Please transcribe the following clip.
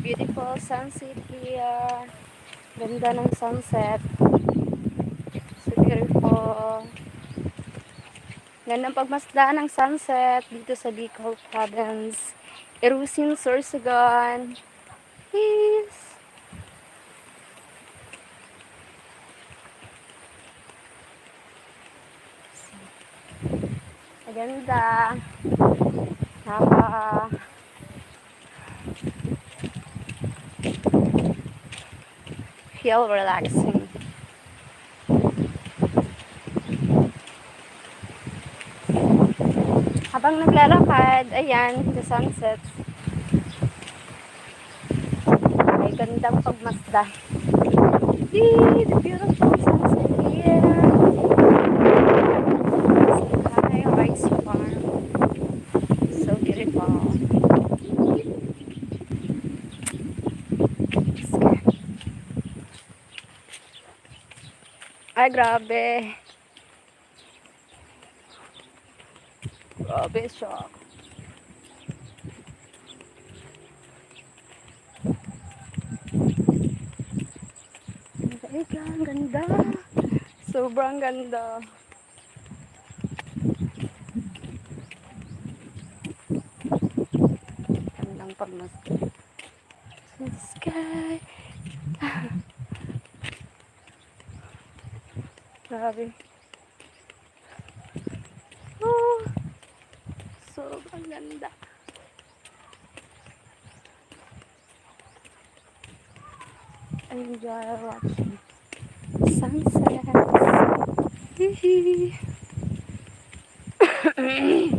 Beautiful sunset here. Ganda ng sunset. So beautiful. Ganda ng pagmasdan ng sunset dito sa Bicol Province. Erusin, Sorsogon. Peace. Maganda. Feel relaxing. Habang naglalakad, ayan, the sunset. Ay, gandang pagmasdan. Yay, the beautiful sunset here. Sky rice farm. So beautiful. Ay, grabe. Grabe siya. Ang ganda. Sobrang ganda. Gandang pagmasdan. The sky. Grabe. Oh, sobrang ganda. Enjoy watching sunsets. Hihi. Hi.